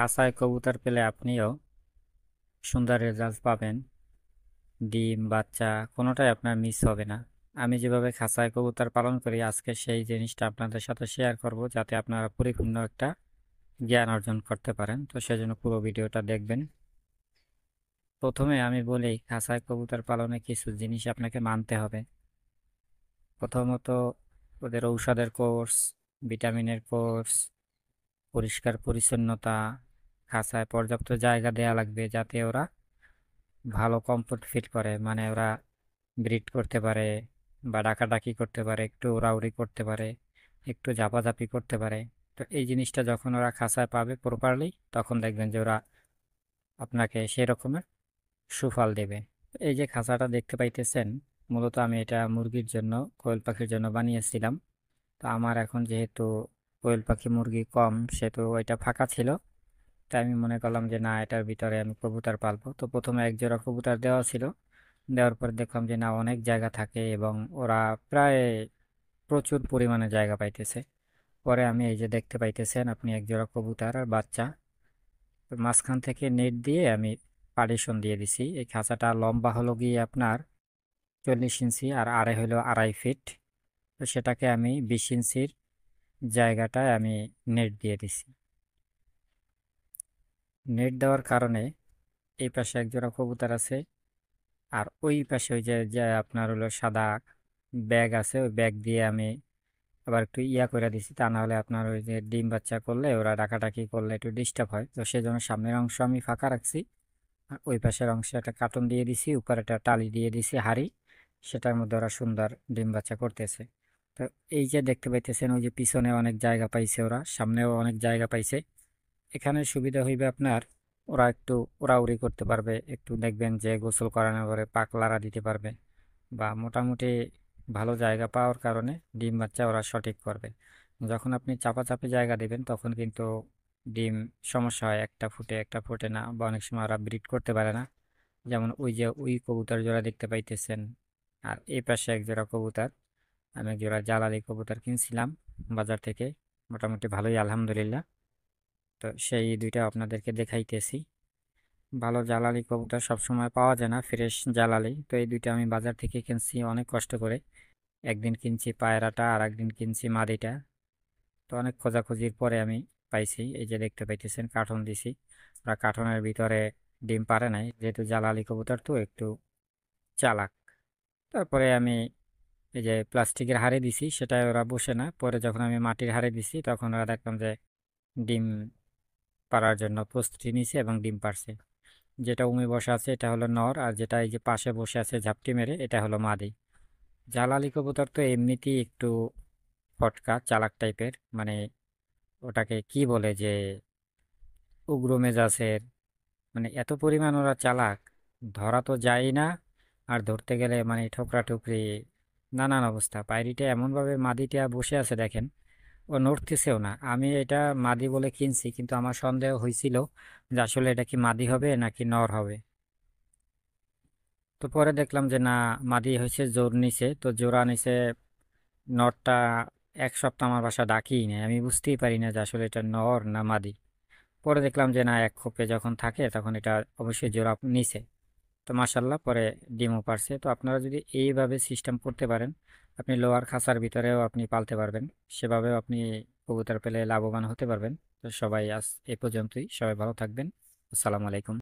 খাঁচায় কবুতর পেলে আপনিও সুন্দর রেজাল্ট পাবেন। ডিম বাচ্চা কোনোটাই আপনার মিস হবে না। আমি যেভাবে খাঁচায় কবুতর পালন করি আজকে সেই জিনিসটা আপনাদের সাথে শেয়ার করব, যাতে আপনারা পরিপূর্ণ একটা জ্ঞান অর্জন করতে পারেন। তো সেজন্য পুরো ভিডিওটা দেখবেন। প্রথমে আমি বলি, খাঁচায় কবুতর পালনে কিছু জিনিস আপনাকে মানতে হবে। প্রথমত, ওদের ঔষধের কোর্স, ভিটামিনের কোর্স, পরিষ্কার পরিচ্ছন্নতা, খাঁচায় পর্যাপ্ত জায়গা দেয়া লাগবে যাতে ওরা ভালো কমফোর্ট ফিল করে, মানে ওরা ব্রিড করতে পারে বা ডাকাডাকি করতে পারে, একটু ওড়াউড়ি করতে পারে, একটু ঝাপাঝাপি করতে পারে। তো এই জিনিসটা যখন ওরা খাঁচায় পাবে প্রপারলি, তখন দেখবেন যে ওরা আপনাকে সেই রকমের সুফল দেবে। এই যে খাঁচাটা দেখতে পাইতেছেন, মূলত আমি এটা মুরগির জন্য, কোয়েল পাখির জন্য বানিয়েছিলাম। তো আমার এখন যেহেতু কোয়েল পাখি মুরগি কম, সেহেতু ওইটা ফাঁকা ছিল। তাই আমি মনে করলাম যে না, এটার ভিতরে আমি কবুতর পালবো। তো প্রথমে এক জোড়া কবুতর দেওয়া ছিল, দেওয়ার পর দেখলাম যে না, অনেক জায়গা থাকে এবং ওরা প্রায় প্রচুর পরিমাণে জায়গা পাইতেছে। পরে আমি এই যে দেখতে পাইতেছেন আপনি, এক জোড়া কবুতর আর বাচ্চা, তো মাঝখান থেকে নেট দিয়ে আমি পার্টিশন দিয়ে দিছি। এই খাঁচাটা লম্বা হলো গিয়ে আপনার 40 ইঞ্চি আর আড়াই হলো 2.5 ফিট। তো সেটাকে আমি 20 ইঞ্চির জায়গাটায় আমি নেট দিয়ে দিছি। নেট দেওয়ার কারণে এই পাশে এক জোড়া কবুতর আছে, আর ওই পাশে ওই যে যে আপনার হলো সাদা ব্যাগ আছে, ওই ব্যাগ দিয়ে আমি আবার একটু ইয়া করে দিছি। তা না হলে আপনার ওই যে ডিম বাচ্চা করলে ওরা ডাকাডাকি করলে একটু ডিস্টার্ব হয়। তো সেই জন্য সামনের অংশ আমি ফাঁকা রাখছি, আর ওই পাশের অংশে একটা কার্টন দিয়ে দিছি, উপরে একটা টালি দিয়ে দিছি হাঁড়ি, সেটার মধ্যে ওরা সুন্দর ডিম বাচ্চা করতেছে। তো এই যে দেখতে পাইতেছেন, ওই যে পিছনে অনেক জায়গা পাইছে, ওরা সামনেও অনেক জায়গা পাইছে। এখানে সুবিধা হইবে আপনার, ওরা একটু উড়াউড়ি করতে পারবে, একটু দেখবেন যে গোসল করানোর পরে পাক লাড়া দিতে পারবে, বা মোটামুটি ভালো জায়গা পাওয়ার কারণে ডিম বাচ্চা ওরা সঠিক করবে। যখন আপনি চাপাচাপি জায়গা দিবেন তখন কিন্তু ডিম সমস্যা হয়, একটা ফুটে একটা ফুটে না, বা অনেক সময় ওরা ব্রিড করতে পারে না। যেমন ওই যে ওই কবুতর জোড়া দেখতে পাইতেছেন, আর এই পাশে এক জোড়া কবুতর, আমি এক জোড়া জালালি কবুতর কিনছিলাম বাজার থেকে, মোটামুটি ভালোই আলহামদুলিল্লাহ। তো সেই দুইটা আপনাদেরকে দেখাইতেছি। ভালো জালালি কবুতর সবসময় পাওয়া যায় না, ফ্রেশ জালালি। তো এই দুইটা আমি বাজার থেকে কিনছি অনেক কষ্ট করে। একদিন কিনছি পায়রাটা আর একদিন কিনছি মাদিটা। তো অনেক খোঁজাখুঁজির পরে আমি পাইছি। এই যে দেখতে পাইতেছেন, কার্টন দিছি। ওরা কার্টনের ভিতরে ডিম পারে নাই, যেহেতু জালালি কবুতর তো একটু চালাক। তারপরে আমি এই যে প্লাস্টিকের হাড়ি দিছি, সেটাই ওরা বসে না। পরে যখন আমি মাটির হাড়ি দিছি তখন ওরা দেখলাম যে ডিম পাড়ার জন্য প্রস্তুতি নিছে এবং ডিম পারছে। যেটা উমে বসে আছে এটা হলো নর, আর যেটা এই যে পাশে বসে আছে ঝাপটি মেরে, এটা হলো মাদি। জালালি কবুতর তো এমনিতেই একটু ফটকা চালাক টাইপের, মানে ওটাকে কি বলে যে উগ্র মেজাজের, মানে এত পরিমাণ ওরা চালাক, ধরা তো যায় না, আর ধরতে গেলে মানে ঠোকরা ঠুকরি, নানান অবস্থা। পায়রিটা এমনভাবে মাদিটা বসে আছে দেখেন, ও নড়তেছেও না। আমি এটা মাদি বলে কিনছি, কিন্তু আমার সন্দেহ হয়েছিল যে আসলে এটা কি মাদি হবে নাকি নর হবে। তো পরে দেখলাম যে না, মাদি হয়েছে, জোর নিছে। তো জোড়া নিছে নরটা। 1 সপ্তাহ আমার বাসা ডাকিই নেই, আমি বুঝতেই পারি না যে আসলে এটা নর না মাদি। পরে দেখলাম যে না, এক খোপে যখন থাকে তখন এটা অবশ্যই জোড়া নিছে। তো মাশাল্লাহ, পরে ডিমও পারছে। তো আপনারা যদি এইভাবে সিস্টেম করতে পারেন, আপনি লোয়ার খাঁচার ভিতরেও আপনি পালতে পারবেন, সেভাবেও আপনি কবুতর পেলে লাভবান হতে পারবেন। তো সবাই আজ এ পর্যন্তই, সবাই ভালো থাকবেন। আসসালামু আলাইকুম।